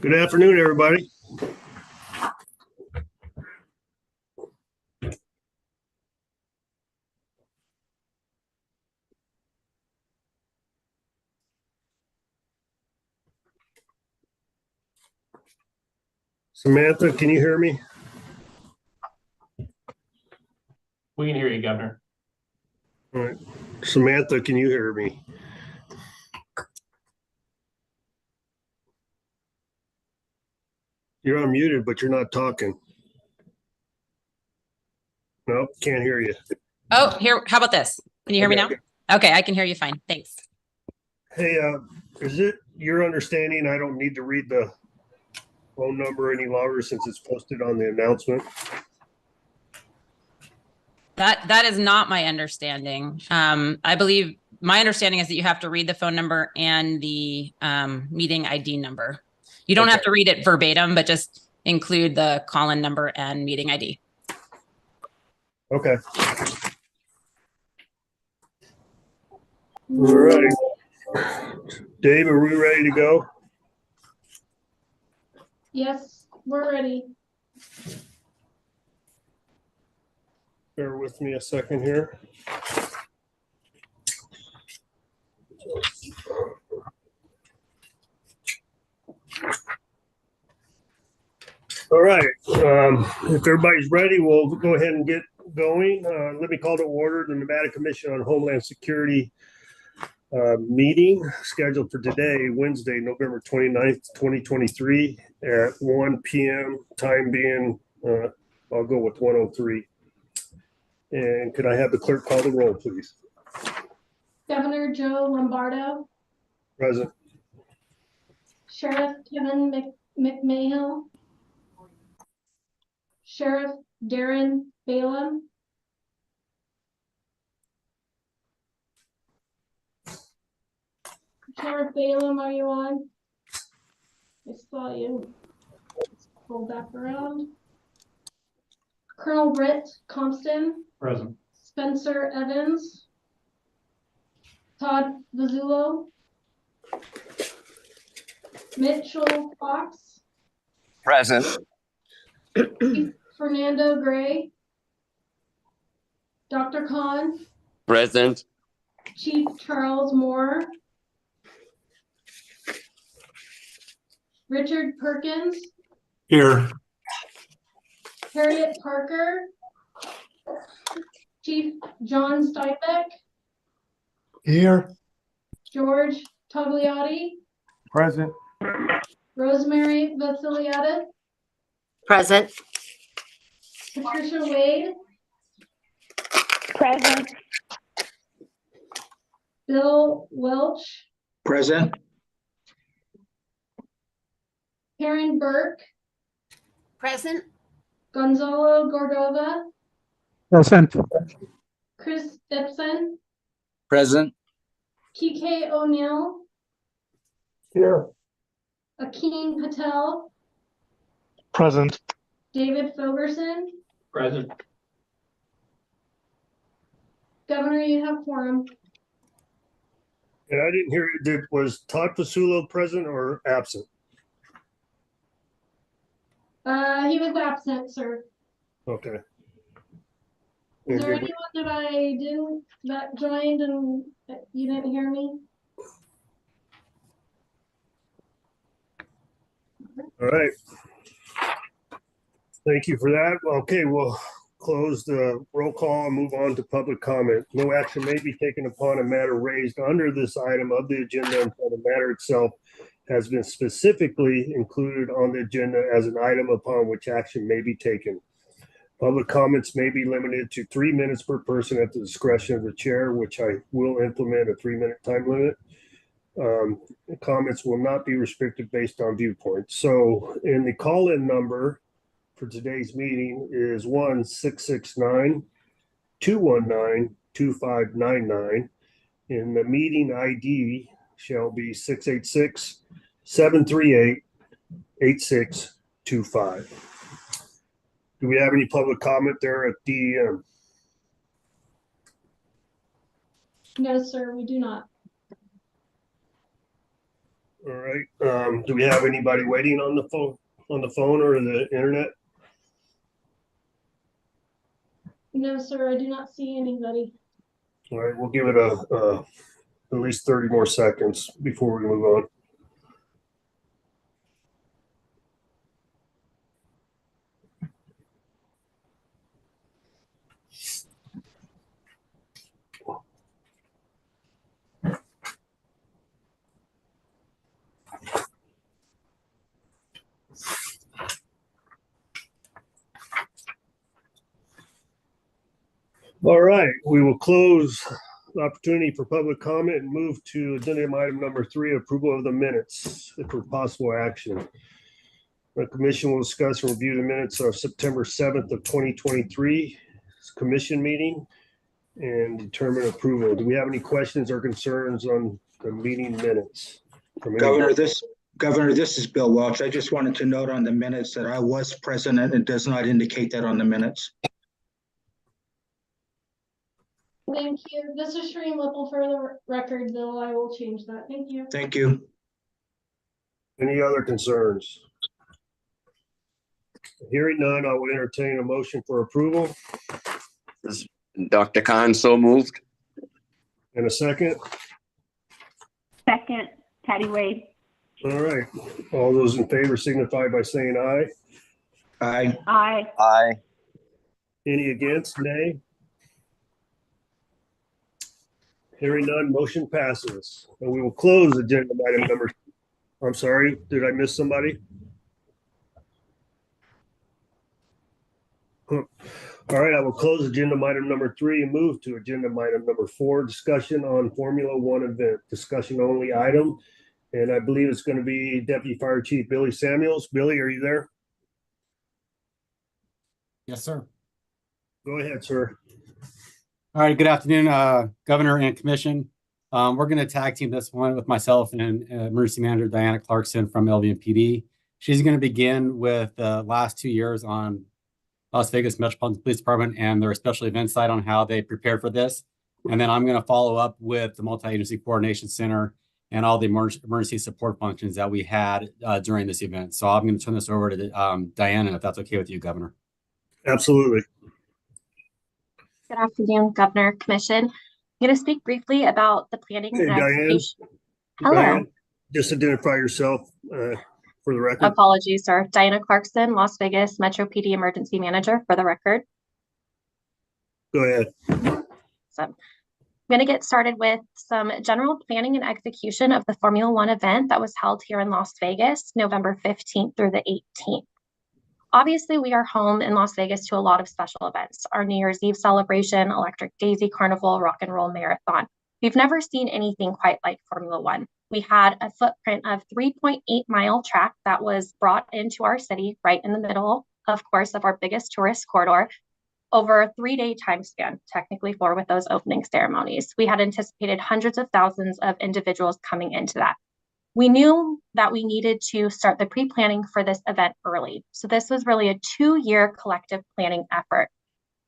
Good afternoon, everybody. Samantha, can you hear me? We can hear you, Governor. All right. Samantha, can you hear me? You're unmuted, but you're not talking. Nope, can't hear you. Oh, here. How about this? Can you hear me now? Okay. Okay, I can hear you fine. Thanks. Hey, is it your understanding I don't need to read the phone number any longer since it's posted on the announcement? That is not my understanding. I believe my understanding is that you have to read the phone number and the meeting ID number. You don't have to read it verbatim, but just include the call-in number and meeting ID. Okay. All right. Dave, are we ready to go? Yes, we're ready. Bear with me a second here. All right. If everybody's ready, we'll go ahead and get going. Let me call to order the Nevada Commission on Homeland Security meeting scheduled for today, Wednesday, November 29th, 2023 at 1 p.m. Time being, I'll go with 1:03. And could I have the clerk call the roll, please? Governor Joe Lombardo, Present. Sheriff Kevin McMahill, Sheriff Darren Balaam, Sheriff Balaam, are you on? I saw you. Let's pull back around. Colonel Britt Compton, Present. Spencer Evans, Todd Vizzulo, Mitchell Fox, Present. Fernando Gray, Dr. Khan, Present. Chief Charles Moore, Richard Perkins, Here. Harriet Parker, Chief John Steinbeck, Here. George Togliatti, Present. Rosemary Vasiliadis, Present. Patricia Wade, Present. Bill Welch, Present. Karen Burke, Present. Gonzalo Gordova, Present. Chris Dipson, Present. Kike O'Neill, Here. Akeem Patel, Present. David Fogerson. Present. Governor, you have quorum. And I didn't hear you. Was Todd Fasulo present or absent? He was absent, sir. Okay. Is And there did we- anyone that joined and you didn't hear me? All right. Thank you for that. Okay, we'll close the roll call and move on to public comment. No action may be taken upon a matter raised under this item of the agenda until the matter itself has been specifically included on the agenda as an item upon which action may be taken. Public comments may be limited to 3 minutes per person at the discretion of the chair, which I will implement a 3-minute time limit. Comments will not be restricted based on viewpoints. So in the call-in number for today's meeting is 1-669-219-2599. And the meeting ID shall be 686-738-8625. Do we have any public comment there at DEM? No, sir, we do not. All right. Do we have anybody waiting on the phone or the internet? No, sir, I do not see anybody. All right, we'll give it at least 30 more seconds before we move on. All right, we will close the opportunity for public comment and move to agenda item number 3, approval of the minutes for possible action. The commission will discuss and review the minutes of September 7th of 2023 commission meeting and determine approval. Do we have any questions or concerns on the meeting minutes? Governor, this is Bill Welch. I just wanted to note on the minutes that I was present, and it does not indicate that on the minutes. Thank you. This is Shereen Whipple for the record, though. I will change that. Thank you. Thank you. Any other concerns? Hearing none, I will entertain a motion for approval. Dr. Khan, so moved. And a second. Second, Patty Wade. All right. All those in favor signify by saying aye. Aye. Aye. Aye. Any against? Nay. Hearing none, motion passes. And we will close agenda item number. I'm sorry, did I miss somebody? All right, I will close agenda item number 3 and move to agenda item number 4, discussion on Formula One event, discussion only item. And I believe it's going to be Deputy Fire Chief Billy Samuels. Billy, are you there? Yes, sir. Go ahead, sir. All right. Good afternoon, Governor and Commission. We're going to tag team this one with myself and Emergency Manager Diana Clarkson from LVMPD. She's going to begin with the last 2 years on Las Vegas Metropolitan Police Department and their special event site on how they prepared for this. And then I'm going to follow up with the Multi-Agency Coordination Center and all the emergency support functions that we had during this event. So I'm going to turn this over to Diana, if that's okay with you, Governor. Absolutely. Good afternoon, Governor, Commission. I'm going to speak briefly about the planning Hey, and Diane. execution. Hello. Diane, just identify yourself for the record. Apologies, sir. Diana Clarkson, Las Vegas Metro PD Emergency Manager, for the record. Go ahead. So I'm going to get started with some general planning and execution of the Formula One event that was held here in Las Vegas, November 15th through the 18th. Obviously, we are home in Las Vegas to a lot of special events. Our New Year's Eve celebration, Electric Daisy Carnival, Rock and Roll Marathon. We've never seen anything quite like Formula One. We had a footprint of 3.8-mile track that was brought into our city right in the middle, of course, of our biggest tourist corridor over a 3-day time span, technically 4 with those opening ceremonies. We had anticipated hundreds of thousands of individuals coming into that. We knew that we needed to start the pre-planning for this event early. So this was really a 2-year collective planning effort.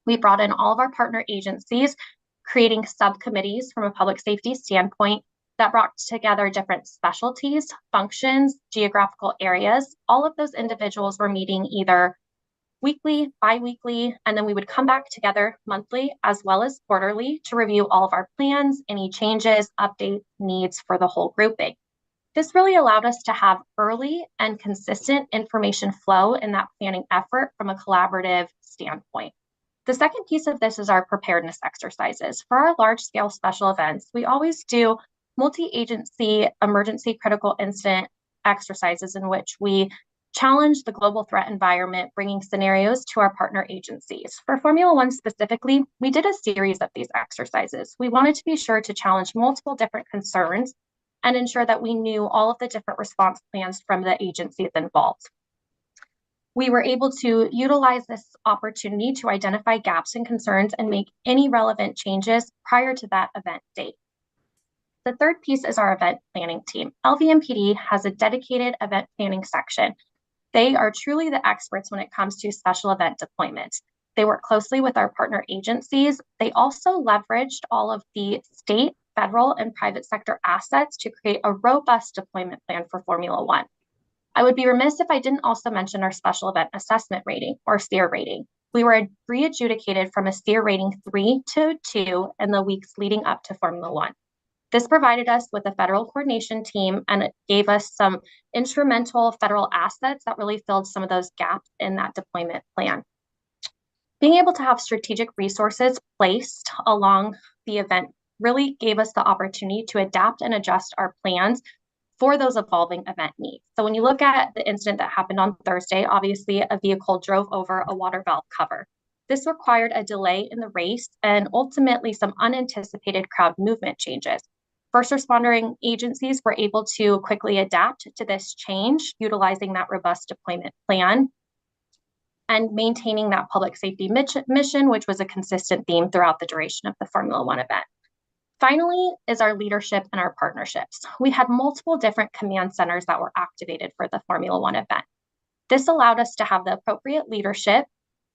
We brought in all of our partner agencies, creating subcommittees from a public safety standpoint that brought together different specialties, functions, geographical areas. All of those individuals were meeting either weekly, bi-weekly, and then we would come back together monthly as well as quarterly to review all of our plans, any changes, updates, needs for the whole grouping. This really allowed us to have early and consistent information flow in that planning effort from a collaborative standpoint. The second piece of this is our preparedness exercises. For our large-scale special events, we always do multi-agency emergency critical incident exercises in which we challenge the global threat environment, bringing scenarios to our partner agencies. For Formula One specifically, we did a series of these exercises. We wanted to be sure to challenge multiple different concerns and ensure that we knew all of the different response plans from the agencies involved. We were able to utilize this opportunity to identify gaps and concerns and make any relevant changes prior to that event date. The third piece is our event planning team. LVMPD has a dedicated event planning section. They are truly the experts when it comes to special event deployments. They work closely with our partner agencies. They also leveraged all of the state federal and private sector assets to create a robust deployment plan for Formula One. I would be remiss if I didn't also mention our special event assessment rating, or SEER rating. We were re-adjudicated from a SEER rating 3 to 2 in the weeks leading up to Formula One. This provided us with a federal coordination team, and it gave us some instrumental federal assets that really filled some of those gaps in that deployment plan. Being able to have strategic resources placed along the event really gave us the opportunity to adapt and adjust our plans for those evolving event needs. So when you look at the incident that happened on Thursday, obviously a vehicle drove over a water valve cover. This required a delay in the race and ultimately some unanticipated crowd movement changes. First responding agencies were able to quickly adapt to this change, utilizing that robust deployment plan and maintaining that public safety mission, which was a consistent theme throughout the duration of the Formula One event. Finally is our leadership and our partnerships. We had multiple different command centers that were activated for the Formula One event. This allowed us to have the appropriate leadership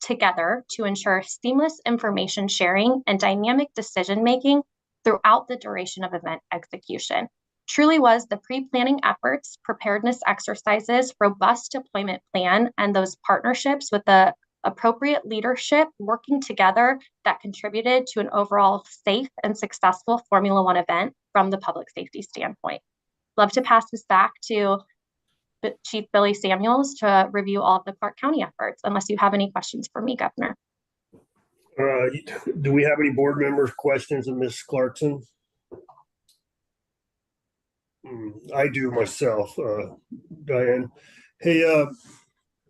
together to ensure seamless information sharing and dynamic decision-making throughout the duration of event execution. Truly was the pre-planning efforts, preparedness exercises, robust deployment plan, and those partnerships with the appropriate leadership working together that contributed to an overall safe and successful Formula One event from the public safety standpoint. Love to pass this back to Chief Billy Samuels to review all of the Clark County efforts, unless you have any questions for me, Governor. Do we have any board members' questions of Ms. Clarkson? I do myself, Diane. Hey,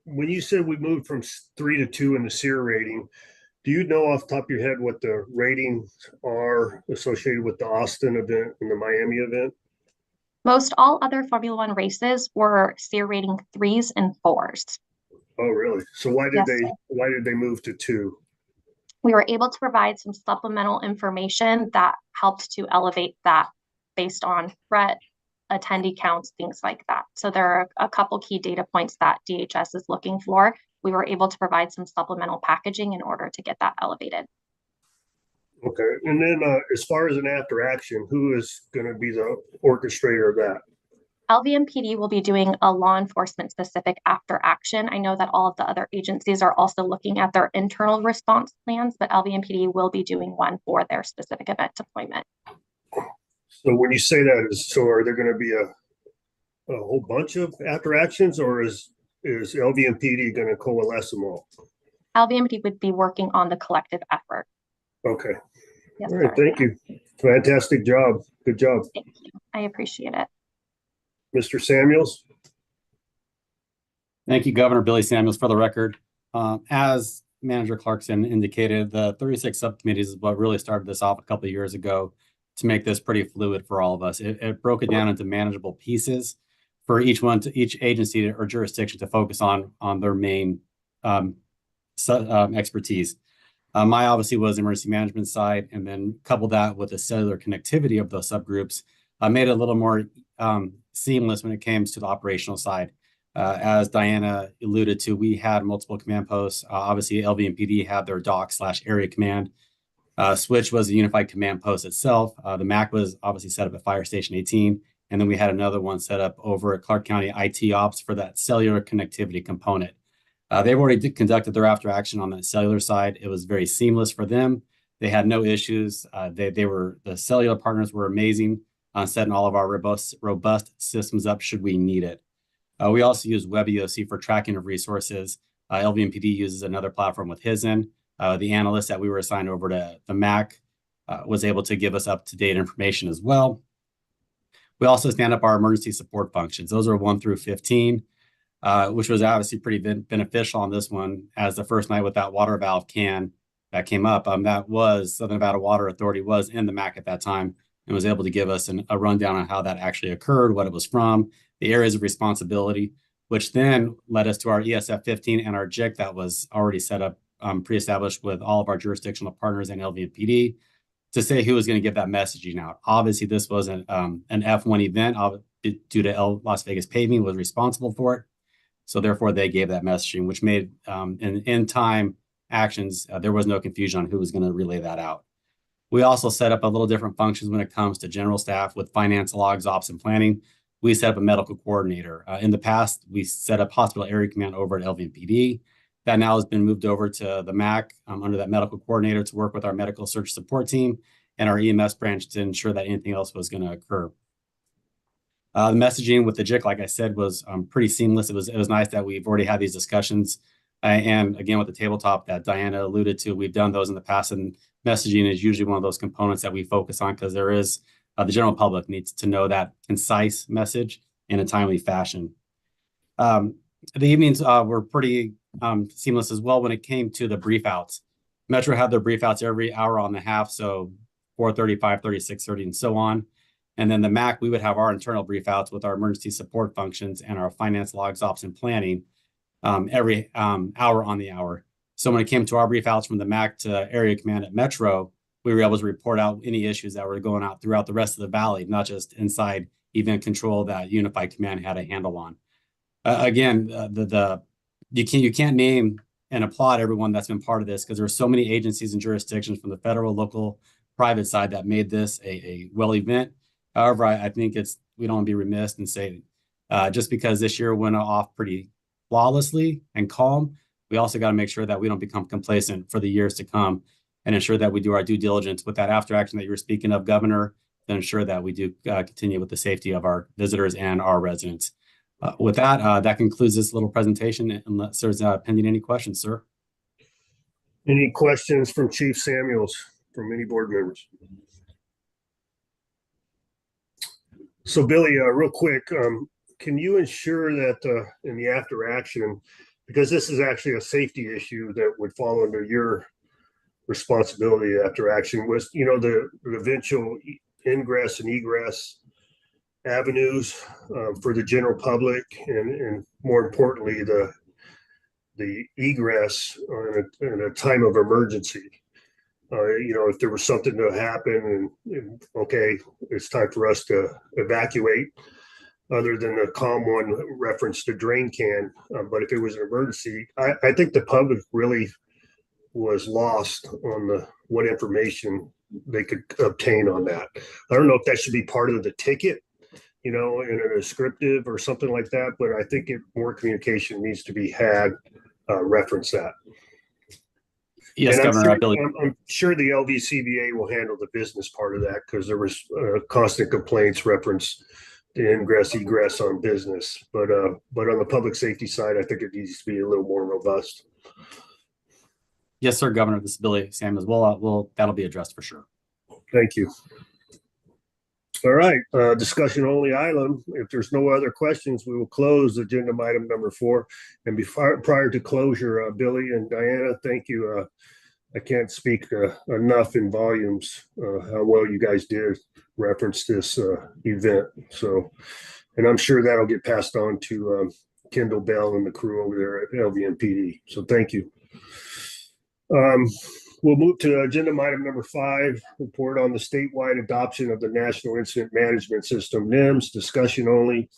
when you said we moved from 3 to 2 in the SEER rating, do you know off the top of your head what the ratings are associated with the Austin event and the Miami event? Most all other Formula One races were SEER rating 3s and 4s. Oh, really? So why did they move to 2? We were able to provide some supplemental information that helped to elevate that based on threat, attendee counts, things like that. So there are a couple key data points that DHS is looking for. We were able to provide some supplemental packaging in order to get that elevated. Okay. And then as far as an after action, who is going to be the orchestrator of that? LVMPD will be doing a law enforcement specific after action. I know that all of the other agencies are also looking at their internal response plans, but LVMPD will be doing one for their specific event deployment. So when you say that, are there going to be a whole bunch of after actions, or is LVMPD going to coalesce them all? LVMPD would be working on the collective effort. Okay. Yes, all right. sir. Thank you. Fantastic job. Good job. Thank you. I appreciate it. Mr. Samuels. Thank you, Governor Billy Samuels, for the record. As Manager Clarkson indicated, the 36 subcommittees is what really started this off a couple of years ago to make this pretty fluid for all of us. It broke it down into manageable pieces for each agency or jurisdiction to focus on their main expertise. My obviously was emergency management side, and then couple that with the cellular connectivity of those subgroups, made it a little more seamless when it comes to the operational side. As Diana alluded to, we had multiple command posts. Obviously, LVMPD had their dock/area command. Switch was a unified command post itself. The MAC was obviously set up at Fire Station 18. And then we had another one set up over at Clark County IT Ops for that cellular connectivity component. They've already conducted their after action on that cellular side. It was very seamless for them. They had no issues. The cellular partners were amazing on setting all of our robust systems up should we need it. We also use WebEOC for tracking of resources. LVMPD uses another platform with HISN. The analyst that we were assigned over to the MAC was able to give us up-to-date information as well. We also stand up our emergency support functions. Those are 1 through 15, which was obviously pretty beneficial on this one, as the first night with that water valve can that came up, that was Southern Nevada Water Authority was in the MAC at that time and was able to give us a rundown on how that actually occurred, what it was from, the areas of responsibility, which then led us to our ESF 15 and our JIC that was already set up, pre-established with all of our jurisdictional partners and LVMPD to say who was going to give that messaging out. Obviously, this was an F1 event due to Las Vegas Paving was responsible for it. So therefore, they gave that messaging, which made in time actions, there was no confusion on who was going to relay that out. We also set up a little different functions when it comes to general staff with finance, logs, ops, and planning. We set up a medical coordinator. In the past, we set up hospital area command over at LVMPD. That now has been moved over to the MAC under that medical coordinator to work with our medical search support team and our EMS branch to ensure that anything else was going to occur. The messaging with the JIC, like I said, was pretty seamless. It was nice that we've already had these discussions. And again, with the tabletop that Diana alluded to, we've done those in the past, and messaging is usually one of those components that we focus on because there is the general public needs to know that concise message in a timely fashion. The evenings were pretty seamless as well when it came to the brief outs. Metro had their brief outs every hour and a half, so 4:30, 5:30, 6:30, and so on. And then the MAC, we would have our internal brief outs with our emergency support functions and our finance, logs, ops, and planning every hour on the hour. So when it came to our brief outs from the MAC to area command at Metro, we were able to report out any issues that were going out throughout the rest of the valley, not just inside event control that Unified Command had a handle on. Again, you can't name and applaud everyone that's been part of this because there are so many agencies and jurisdictions from the federal, local, private side that made this a well event. However, I think we don't want to be remiss and say just because this year went off pretty flawlessly and calm, we also got to make sure that we don't become complacent for the years to come and ensure that we do our due diligence with that after action that you were speaking of, Governor, to ensure that we do continue with the safety of our visitors and our residents. With that, that concludes this little presentation, unless there's pending any questions, sir. Any questions from Chief Samuels from any board members? So Billy, real quick, can you ensure that in the after action, because this is actually a safety issue that would fall under your responsibility after action, was, the eventual ingress and egress avenues for the general public, and more importantly, the egress in a time of emergency. If there was something to happen and okay, it's time for us to evacuate, other than the calm one reference to drain can. But if it was an emergency, I think the public really was lost on what information they could obtain on that. I don't know if that should be part of the ticket, in a descriptive or something like that, but I think more communication needs to be had, reference that. Yes, Governor. I'm sure the LVCVA will handle the business part of that because there was constant complaints reference the ingress egress on business, but on the public safety side, I think it needs to be a little more robust. Yes, sir, Governor. This is Billy Sam as well. That'll be addressed for sure. Thank you. All right, discussion only item. If there's no other questions, we will close agenda item number 4. And prior to closure, Billy and Diana, thank you. I can't speak enough in volumes how well you guys did reference this event. So, and I'm sure that'll get passed on to Kendall Bell and the crew over there at LVMPD. So thank you. We'll move to agenda item number 5, report on the statewide adoption of the National Incident Management System, NIMS, discussion only.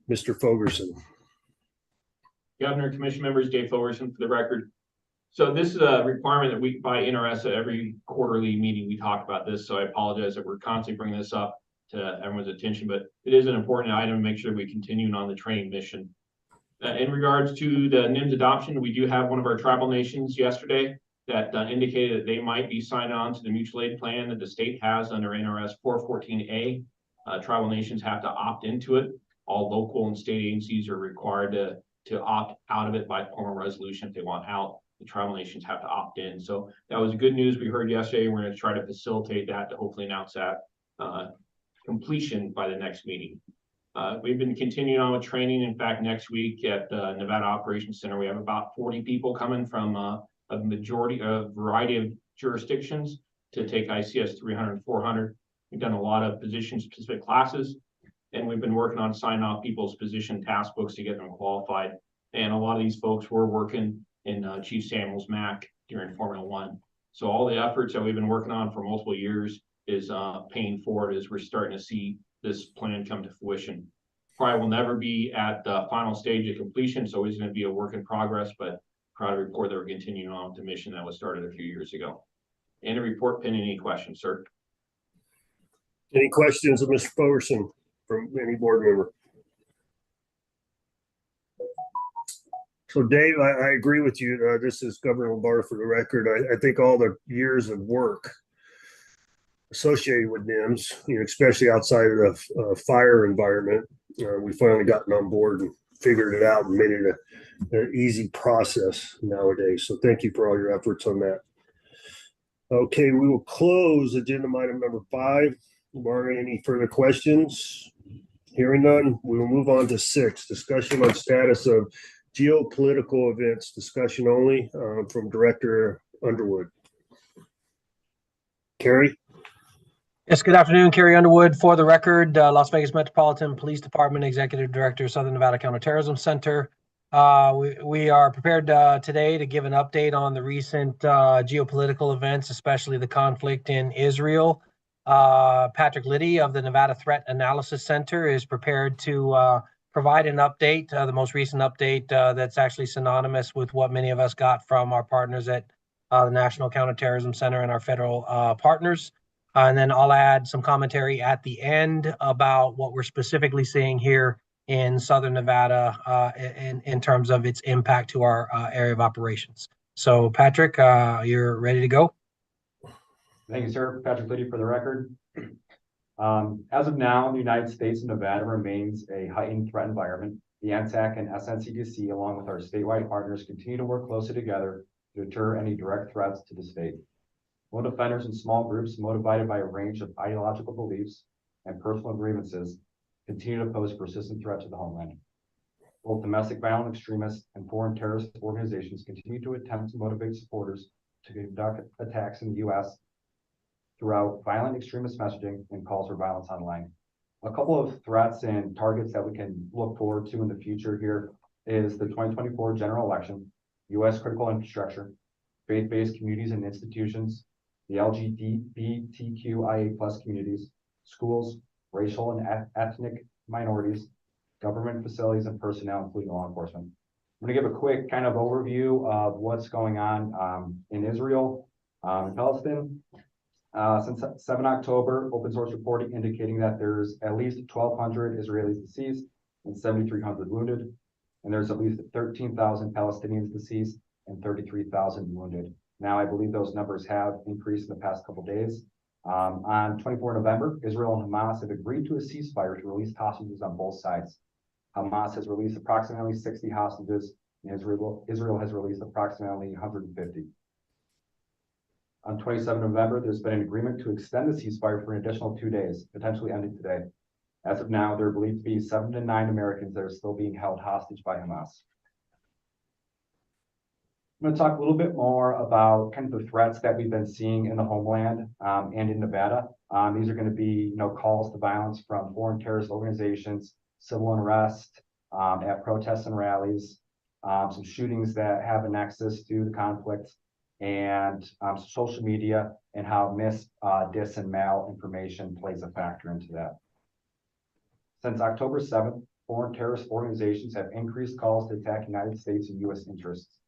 Mr. Fogerson. Governor, Commission members, Dave Fogerson for the record. So this is a requirement that we, by NRS, at every quarterly meeting, we talk about this. So I apologize that we're constantly bringing this up to everyone's attention, but it is an important item to make sure we continue on the training mission. In regards to the NIMS adoption, we do have one of our tribal nations yesterday that indicated that they might be signed on to the mutual aid plan that the state has under NRS 414A. Tribal nations have to opt into it. All local and state agencies are required to opt out of it by formal resolution if they want out. The tribal nations have to opt in. So that was good news we heard yesterday. We're going to try to facilitate that to hopefully announce that completion by the next meeting. We've been continuing on with training. In fact, next week at the Nevada Operations Center, we have about 40 people coming from a variety of jurisdictions to take ICS 300 and 400. We've done a lot of position-specific classes, and we've been working on signing off people's position task books to get them qualified. And a lot of these folks were working in Chief Samuel's MAC during Formula 1. So all the efforts that we've been working on for multiple years is paying forward as we're starting to see this plan come to fruition. Probably will never be at the final stage of completion, so it's going to be a work in progress, but proud to report that we're continuing on with the mission that was started a few years ago. And a report pending any questions, sir. Any questions of Mr. Fullerson from any board member? So Dave, I agree with you. This is Governor Lombardo for the record. I think all the years of work associated with NIMS, especially outside of the fire environment, we finally gotten on board and figured it out and made it an easy process nowadays. So thank you for all your efforts on that. Okay, we will close agenda item number 5. Barring any further questions, hearing none, we will move on to 6, discussion on status of geopolitical events, discussion only, from Director Underwood. Kerry? Yes, good afternoon, Kerry Underwood. For the record, Las Vegas Metropolitan Police Department Executive Director, Southern Nevada Counterterrorism Center. We are prepared today to give an update on the recent geopolitical events, especially the conflict in Israel. Patrick Liddy of the Nevada Threat Analysis Center is prepared to provide an update, the most recent update that's actually synonymous with what many of us got from our partners at the National Counterterrorism Center and our federal partners. And then I'll add some commentary at the end about what we're specifically seeing here in Southern Nevada in terms of its impact to our area of operations. So Patrick, you're ready to go? Thank you, sir. Patrick Liddy for the record. As of now, the United States and Nevada remains a heightened threat environment. The NCHS and SNCDC, along with our statewide partners, continue to work closely together to deter any direct threats to the state. Lone offenders and small groups motivated by a range of ideological beliefs and personal grievances continue to pose a persistent threat to the homeland. Both domestic violent extremists and foreign terrorist organizations continue to attempt to motivate supporters to conduct attacks in the U.S. throughout violent extremist messaging and calls for violence online. A couple of threats and targets that we can look forward to in the future here is the 2024 general election, U.S. critical infrastructure, faith-based communities and institutions, the LGBTQIA+ communities, schools, racial and ethnic minorities, government facilities, and personnel, including law enforcement. I'm going to give a quick kind of overview of what's going on in Israel, and Palestine. Since 7 October, open source reporting indicating that there's at least 1,200 Israelis deceased and 7,300 wounded, and there's at least 13,000 Palestinians deceased and 33,000 wounded. Now, I believe those numbers have increased in the past couple of days. On 24 November, Israel and Hamas have agreed to a ceasefire to release hostages on both sides. Hamas has released approximately 60 hostages, and Israel has released approximately 150. On 27 November, there's been an agreement to extend the ceasefire for an additional 2 days, potentially ending today. As of now, there are believed to be 7 to 9 Americans that are still being held hostage by Hamas. I'm going to talk a little bit more about kind of the threats that we've been seeing in the homeland and in Nevada. These are going to be, calls to violence from foreign terrorist organizations, civil unrest at protests and rallies, some shootings that have a nexus to the conflict, and social media and how dis, and malinformation plays a factor into that. Since October 7th, foreign terrorist organizations have increased calls to attack United States and U.S. interests.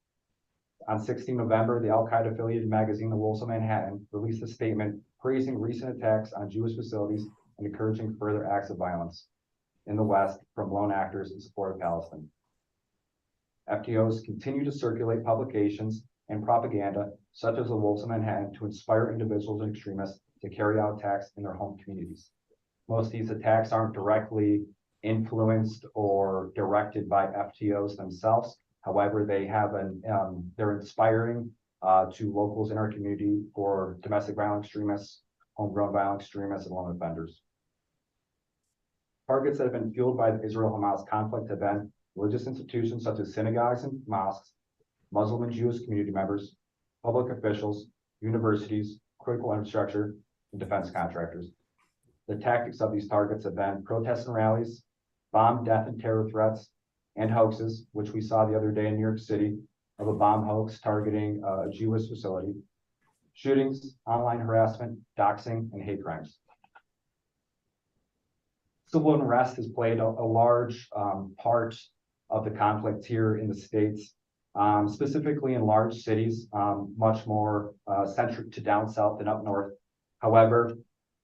On 16 November, the Al-Qaeda affiliated magazine, The Wolves of Manhattan, released a statement praising recent attacks on Jewish facilities and encouraging further acts of violence in the West from lone actors in support of Palestine. FTOs continue to circulate publications and propaganda, such as The Wolves of Manhattan, to inspire individuals and extremists to carry out attacks in their home communities. Most of these attacks aren't directly influenced or directed by FTOs themselves. However, they have they're inspiring to locals in our community for domestic violent extremists, homegrown violent extremists, and lone offenders. Targets that have been fueled by the Israel-Hamas conflict have been religious institutions such as synagogues and mosques, Muslim and Jewish community members, public officials, universities, critical infrastructure, and defense contractors. The tactics of these targets have been protests and rallies, bomb, death, and terror threats, and hoaxes, which we saw the other day in New York City of a bomb hoax targeting a Jewish facility, shootings, online harassment, doxing, and hate crimes. Civil unrest has played a large part of the conflict here in the States. specifically in large cities, much more centric to down south than up north. However,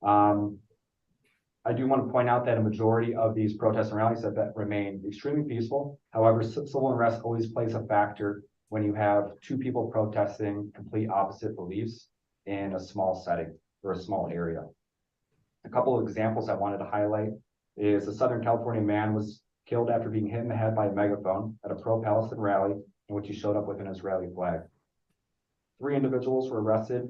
I do want to point out that a majority of these protests and rallies have remained extremely peaceful. However, civil unrest always plays a factor when you have two people protesting complete opposite beliefs in a small setting or a small area. A couple of examples I wanted to highlight is a Southern California man was killed after being hit in the head by a megaphone at a pro-Palestine rally in which he showed up with an Israeli flag. 3 individuals were arrested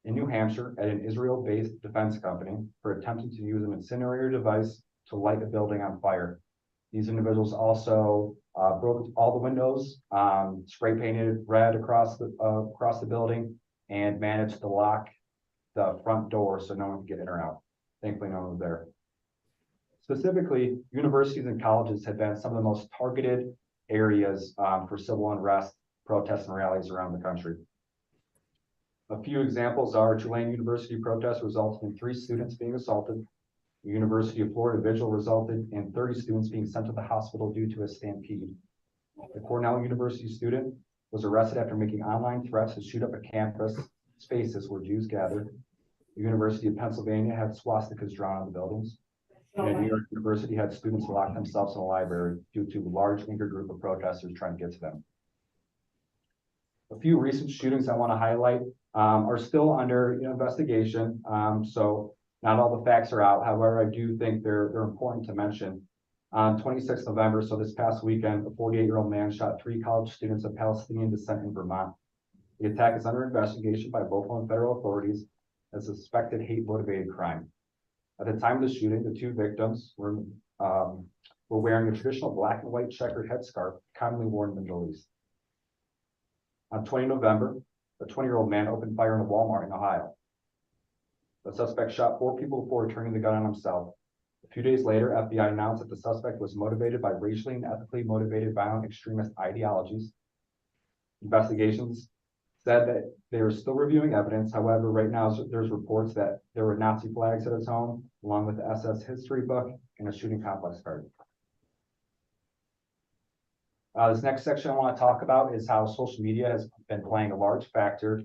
in New Hampshire at an Israel-based defense company for attempting to use an incinerator device to light a building on fire. These individuals also broke all the windows, spray painted red across the building, and managed to lock the front door so no one could get in or out. Thankfully, no one was there. Specifically, universities and colleges have been some of the most targeted areas for civil unrest, protests, and rallies around the country. A few examples are Tulane University protests resulted in 3 students being assaulted. The University of Florida vigil resulted in 30 students being sent to the hospital due to a stampede. The Cornell University student was arrested after making online threats to shoot up a campus spaces where Jews gathered. The University of Pennsylvania had swastikas drawn on the buildings. And New York University had students lock themselves in a library due to a large eager group of protesters trying to get to them. A few recent shootings I want to highlight are still under investigation, so not all the facts are out. However, I do think they're important to mention. On 26th November, so this past weekend, a 48-year-old man shot 3 college students of Palestinian descent in Vermont. The attack is under investigation by local and federal authorities as a suspected hate-motivated crime. At the time of the shooting, the 2 victims were wearing a traditional black and white checkered headscarf commonly worn in the Middle East. On 20 November, a 20-year-old man opened fire in a Walmart in Ohio. The suspect shot 4 people before turning the gun on himself. A few days later, FBI announced that the suspect was motivated by racially and ethically motivated violent extremist ideologies. Investigations said that they were still reviewing evidence. However, right now there's reports that there were Nazi flags at his home, along with the SS history book and a shooting complex card. This next section I want to talk about is how social media has been playing a large factor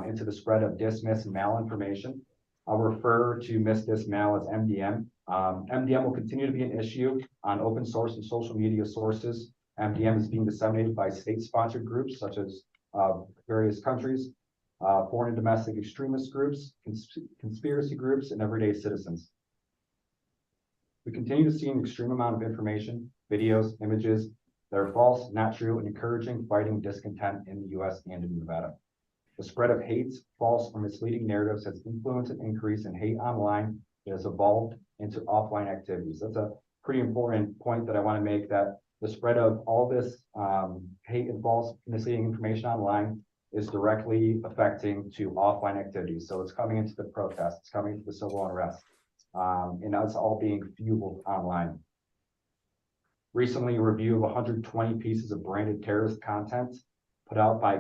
into the spread of dismiss and malinformation. I'll refer to mis-dis-mal as MDM. MDM will continue to be an issue on open source and social media sources. MDM is being disseminated by state-sponsored groups such as various countries, foreign and domestic extremist groups, conspiracy groups, and everyday citizens. We continue to see an extreme amount of information, videos, images that are false, not true, and encouraging fighting discontent in the U.S. and in Nevada. The spread of hate, false, or misleading narratives has influenced an increase in hate online that has evolved into offline activities. That's a pretty important point that I want to make, that the spread of all this hate and false, misleading information online is directly affecting to offline activities. So it's coming into the protests, it's coming into the civil unrest, and that's all being fueled online. Recently, a review of 120 pieces of branded terrorist content put out by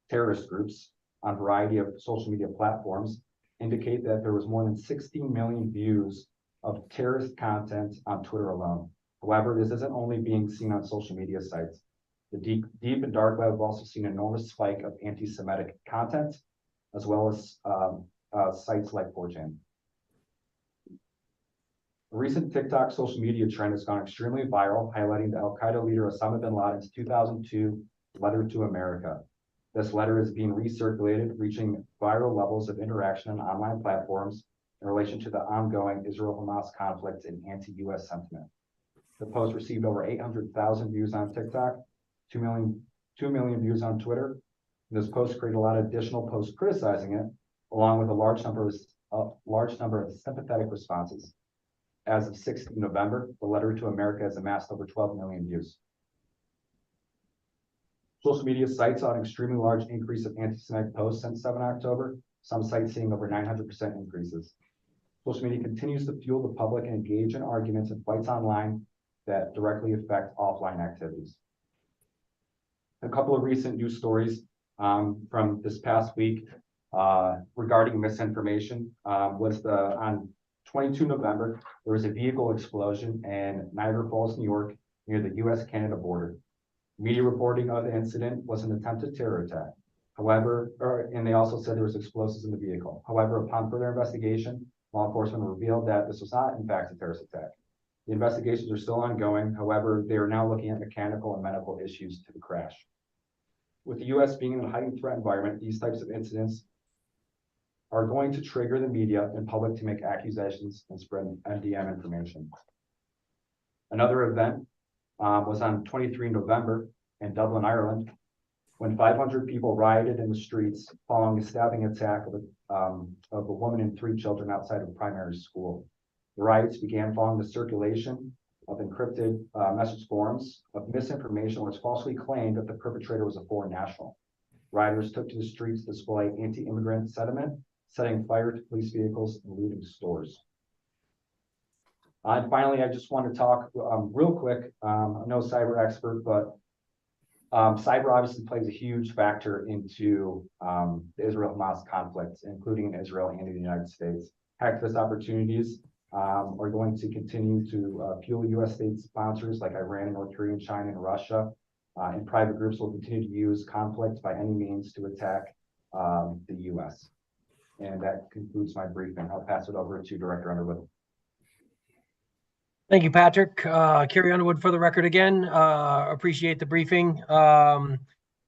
terrorist groups on a variety of social media platforms indicate that there was more than 16 million views of terrorist content on Twitter alone. However, this isn't only being seen on social media sites. The deep and dark web have also seen an enormous spike of anti-Semitic content, as well as sites like 4chan. A recent TikTok social media trend has gone extremely viral, highlighting the Al-Qaeda leader Osama bin Laden's 2002 letter to America. This letter is being recirculated, reaching viral levels of interaction on online platforms in relation to the ongoing Israel-Hamas conflict and anti-U.S. sentiment. The post received over 800,000 views on TikTok, 2 million views on Twitter. This post created a lot of additional posts criticizing it, along with a large number of sympathetic responses. As of 16 November, the letter to America has amassed over 12 million views. Social media sites saw an extremely large increase of anti-Semitic posts since 7 October, some sites seeing over 900% increases. Social media continues to fuel the public and engage in arguments and fights online that directly affect offline activities. A couple of recent news stories from this past week regarding misinformation was on 22 November, there was a vehicle explosion in Niagara Falls, New York, near the U.S.-Canada border. Media reporting of the incident was an attempted terror attack. However, and they also said there was explosives in the vehicle. However, upon further investigation, law enforcement revealed that this was not, in fact, a terrorist attack. The investigations are still ongoing. However, they are now looking at mechanical and medical issues to the crash. With the U.S. being in a heightened threat environment, these types of incidents are going to trigger the media and public to make accusations and spread MDM information. Another event was on 23 November in Dublin, Ireland, when 500 people rioted in the streets following a stabbing attack of a woman and 3 children outside of a primary school. The riots began following the circulation of encrypted message forms of misinformation which falsely claimed that the perpetrator was a foreign national. Rioters took to the streets to display anti-immigrant sentiment, setting fire to police vehicles and looting stores. And finally, I just want to talk real quick. I'm no cyber expert, but cyber obviously plays a huge factor into the Israel-Hamas conflict, including in Israel and in the United States. Hacktivist opportunities are going to continue to fuel U.S. state sponsors like Iran, North Korea, and China, and Russia. And private groups will continue to use conflict by any means to attack the U.S. And that concludes my briefing. I'll pass it over to Director Underwood. Thank you, Patrick. Carrie Underwood for the record again. Appreciate the briefing. I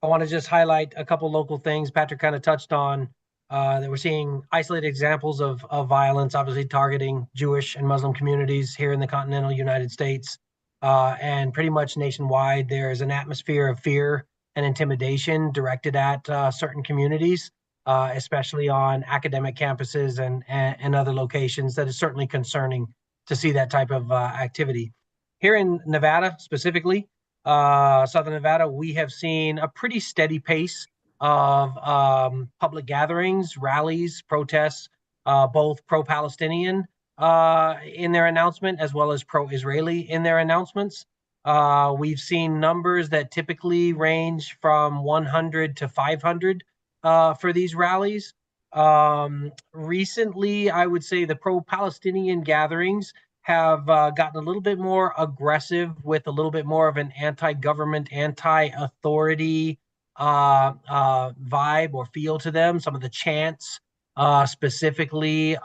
want to just highlight a couple local things Patrick kind of touched on, that we're seeing isolated examples of violence, obviously targeting Jewish and Muslim communities here in the continental United States. And pretty much nationwide, there's an atmosphere of fear and intimidation directed at certain communities, especially on academic campuses and other locations. That is certainly concerning to see that type of activity. Here in Nevada, specifically, Southern Nevada, we have seen a pretty steady pace of public gatherings, rallies, protests, both pro-Palestinian in their announcement as well as pro-Israeli in their announcements. We've seen numbers that typically range from 100 to 500 for these rallies. Recently, I would say the pro-Palestinian gatherings have gotten a little bit more aggressive with a little bit more of an anti-government, anti-authority vibe or feel to them. Some of the chants specifically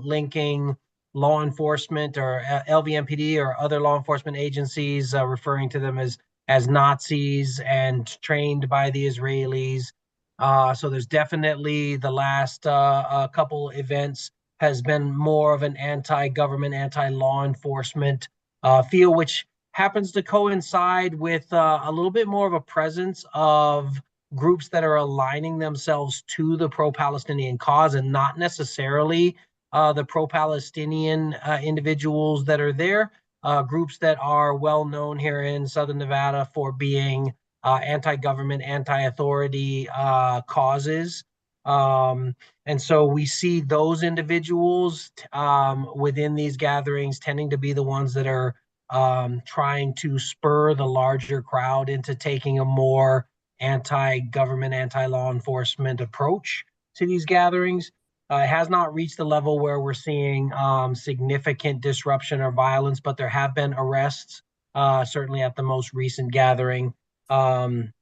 linking law enforcement or LVMPD or other law enforcement agencies, referring to them as Nazis and trained by the Israelis. So there's definitely the last couple events has been more of an anti-government, anti-law enforcement feel, which happens to coincide with a little bit more of a presence of groups that are aligning themselves to the pro-Palestinian cause and not necessarily the pro-Palestinian individuals that are there, groups that are well known here in Southern Nevada for being anti-government, anti-authority causes. And so we see those individuals within these gatherings tending to be the ones that are trying to spur the larger crowd into taking a more anti-government, anti-law enforcement approach to these gatherings. It has not reached the level where we're seeing significant disruption or violence, but there have been arrests, certainly at the most recent gathering. And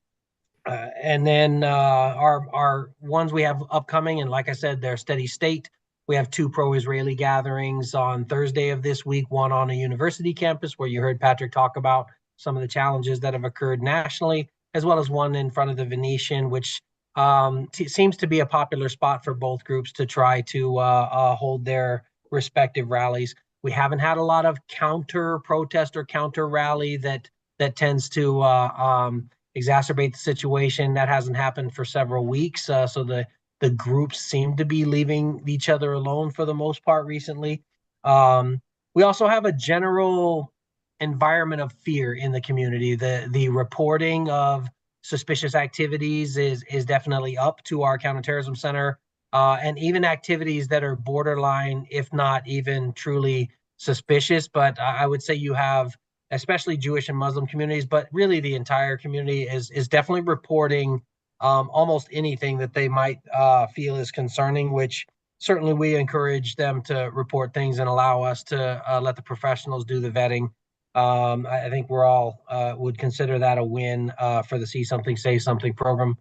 then our ones we have upcoming, and like I said, they're steady state. We have 2 pro-Israeli gatherings on Thursday of this week, one on a university campus where you heard Patrick talk about some of the challenges that have occurred nationally, as well as one in front of the Venetian, which seems to be a popular spot for both groups to try to hold their respective rallies. We haven't had a lot of counter protest or counter rally that tends to exacerbate the situation. That hasn't happened for several weeks. So the groups seem to be leaving each other alone for the most part recently. We also have a general environment of fear in the community. The reporting of suspicious activities is definitely up to our counterterrorism center, and even activities that are borderline, if not even truly suspicious. But I would say you have especially Jewish and Muslim communities, but really the entire community is definitely reporting almost anything that they might feel is concerning, which certainly we encourage them to report things and allow us to let the professionals do the vetting. I think we're all would consider that a win for the See Something, Say Something program.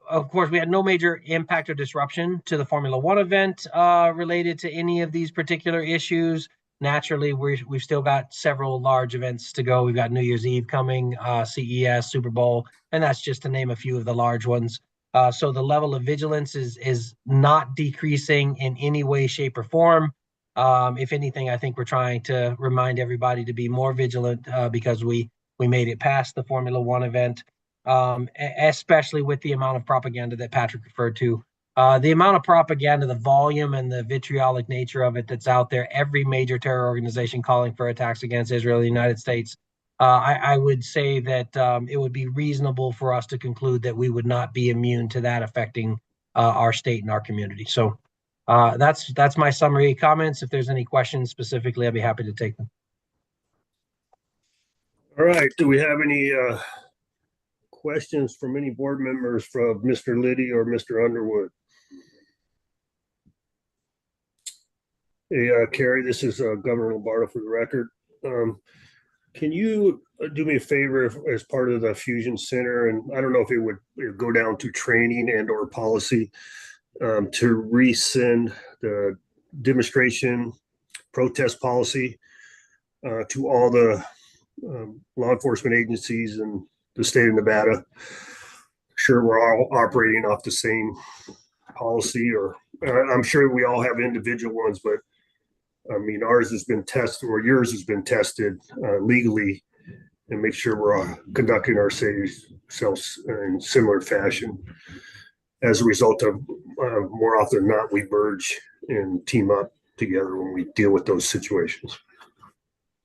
Of course, we had no major impact or disruption to the Formula One event related to any of these particular issues. Naturally, we've still got several large events to go. We've got New Year's Eve coming, CES, Super Bowl, and that's just to name a few of the large ones. So the level of vigilance is not decreasing in any way, shape, or form. If anything, I think we're trying to remind everybody to be more vigilant because we made it past the Formula One event, especially with the amount of propaganda that Patrick referred to. The amount of propaganda, the volume and the vitriolic nature of it that's out there, every major terror organization calling for attacks against Israel and the United States, I would say that it would be reasonable for us to conclude that we would not be immune to that affecting our state and our community. So that's my summary comments. If there's any questions specifically, I'd be happy to take them. All right. Do we have any questions from any board members from Mr. Liddy or Mr. Underwood? Hey, Carrie, this is Governor Lombardo for the record. Can you do me a favor as part of the Fusion Center, and I don't know if it would go down to training and or policy, to resend the demonstration protest policy to all the law enforcement agencies in the state of Nevada. Sure, we're all operating off the same policy, or I'm sure we all have individual ones, but I mean, ours has been tested, or yours has been tested legally, and make sure we're conducting ourselves in similar fashion. As a result of more often than not, we merge and team up together when we deal with those situations.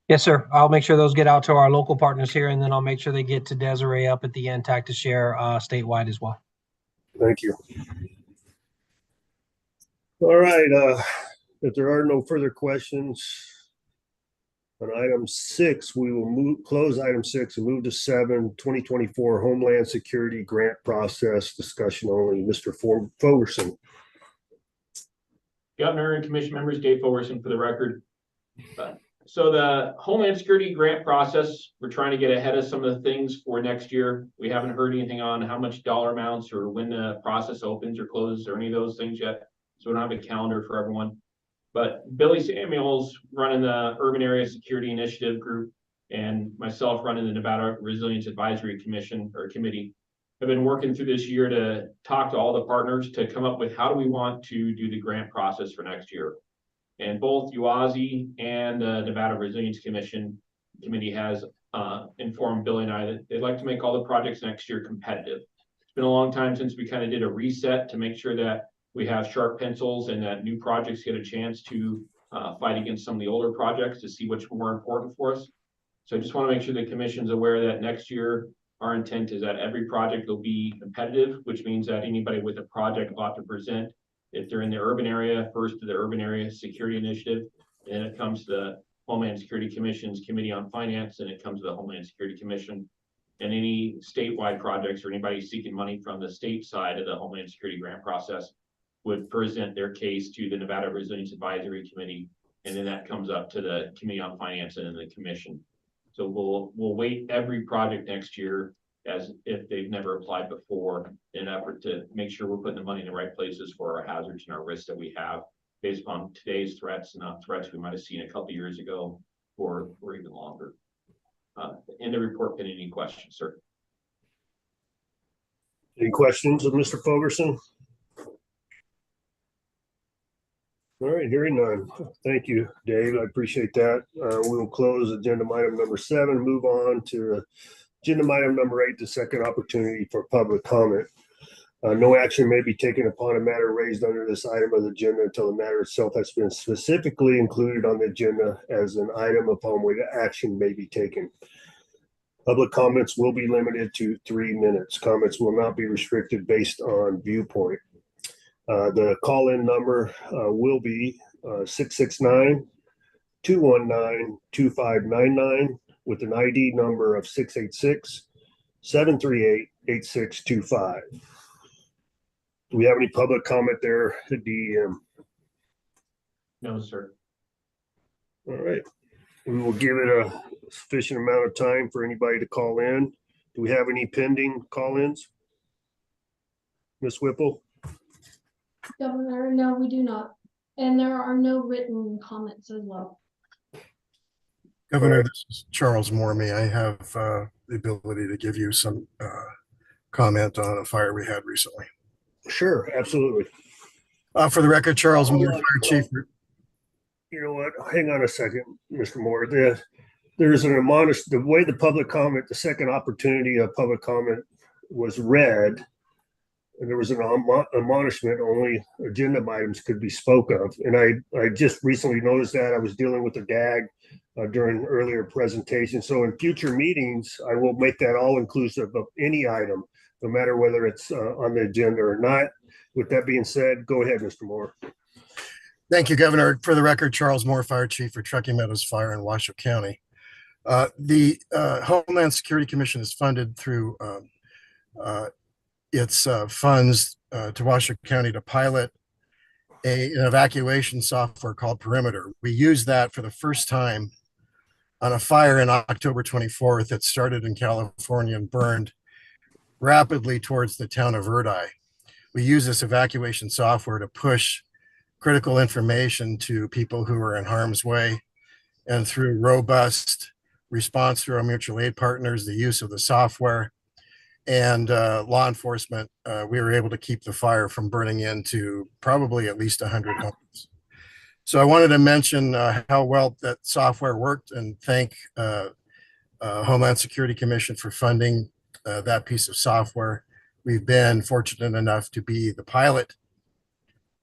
Yes, sir. I'll make sure those get out to our local partners here, and then I'll make sure they get to Desiree up at the NTAC to share statewide as well. Thank you. All right. If there are no further questions on item 6, we will close item 6 and move to 7, 2024 Homeland Security Grant Process discussion only. Mr. Fogerson. Governor and Commission members, Dave Fogerson for the record. So the Homeland Security Grant Process, we're trying to get ahead of some of the things for next year. We haven't heard anything on how much dollar amounts or when the process opens or closes or any of those things yet. So we don't have a calendar for everyone. But Billy Samuels running the Urban Area Security Initiative Group and myself running the Nevada Resilience Advisory Commission or Committee have been working through this year to talk to all the partners to come up with how do we want to do the grant process for next year. And both UASI and the Nevada Resilience Committee has informed Billy and I that they'd like to make all the projects next year competitive. It's been a long time since we kind of did a reset to make sure that we have sharp pencils and that new projects get a chance to fight against some of the older projects to see which are more important for us. So I just want to make sure the commission's aware that next year, our intent is that every project will be competitive, which means that anybody with a project will have to present if they're in the urban area, first to the Urban Area Security Initiative, and then it comes to the Homeland Security Commission's Committee on Finance, and it comes to the Homeland Security Commission. And any statewide projects or anybody seeking money from the state side of the Homeland Security grant process would present their case to the Nevada Resilience Advisory Committee, and then that comes up to the Committee on Finance and then the Commission. So we'll weight every project next year as if they've never applied before in an effort to make sure we're putting the money in the right places for our hazards and our risks that we have based upon today's threats, not threats we might have seen a couple of years ago or even longer. In the report, any questions, sir? Any questions of Mr. Fogerson? All right, hearing none. Thank you, Dave. I appreciate that. We will close agenda item number 7, move on to agenda item number 8, the second opportunity for public comment. No action may be taken upon a matter raised under this item of the agenda until the matter itself has been specifically included on the agenda as an item upon which action may be taken. Public comments will be limited to 3 minutes. Comments will not be restricted based on viewpoint. The call-in number will be 669-219-2599 with an ID number of 686-738-8625. Do we have any public comment there at DEM? No, sir. All right. We will give it a sufficient amount of time for anybody to call in. Do we have any pending call-ins? Ms. Whipple? Governor, no, we do not. And there are no written comments as well. Governor, this is Charles Mormey. I have the ability to give you some comment on a fire we had recently. Sure, absolutely. For the record, Charles Moore, Fire Chief. You know what? Hang on a second, Mr. Moore. There's an the way the public comment, the second opportunity of public comment was read, and there was an admonishment, only agenda items could be spoke of. And I just recently noticed that. I was dealing with a DAG during earlier presentation. So in future meetings, I will make that all inclusive of any item, no matter whether it's on the agenda or not. With that being said, go ahead, Mr. Moore. Thank you, Governor. For the record, Charles Moore, Fire Chief for Truckee Meadows Fire in Washoe County. The Homeland Security Commission is funded through its funds to Washoe County to pilot an evacuation software called Perimeter. We used that for the first time on a fire on October 24th that started in California and burned rapidly towards the town of Urdai. We use this evacuation software to push critical information to people who are in harm's way, and through robust response through our mutual aid partners, the use of the software, and law enforcement, we were able to keep the fire from burning into probably at least 100 homes. So I wanted to mention how well that software worked and thank Homeland Security Commission for funding that piece of software. We've been fortunate enough to be the pilot.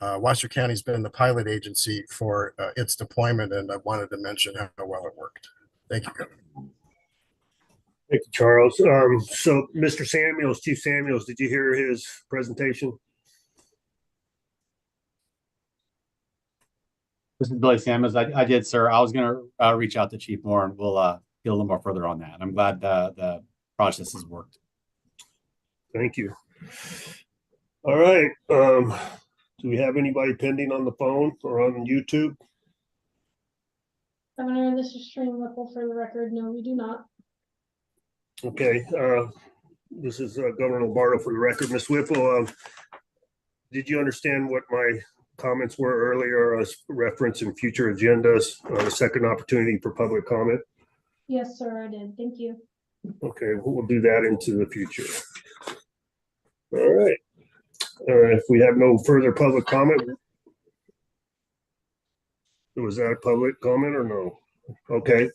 Washoe County's been the pilot agency for its deployment, and I wanted to mention how well it worked. Thank you, Governor. Thank you, Charles. So Mr. Samuels, Chief Samuels, did you hear his presentation? This is Billy Samuels. I did, sir. I was going to reach out to Chief Moore, and we'll get a little more further on that. I'm glad the process has worked. Thank you. All right. Do we have anybody pending on the phone or on YouTube? Governor, this is Stream Whipple for the record. No, we do not. Okay. This is Governor Lombardo for the record. Ms. Whipple, did you understand what my comments were earlier as referencing future agendas, a second opportunity for public comment? Yes, sir, I did. Thank you. Okay, we'll do that into the future. All right. If we have no further public comment, was that a public comment or no? Okay.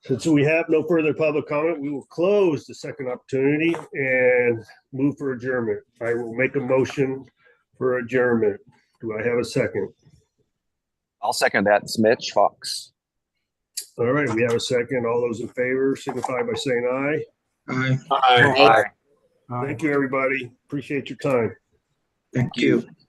Since we have no further public comment, we will close the second opportunity and move for adjournment. I will make a motion for adjournment. Do I have a second? I'll second that. Smitch Fox. All right, we have a second. All those in favor signify by saying aye. Aye. Aye. Thank you, everybody. Appreciate your time. Thank you.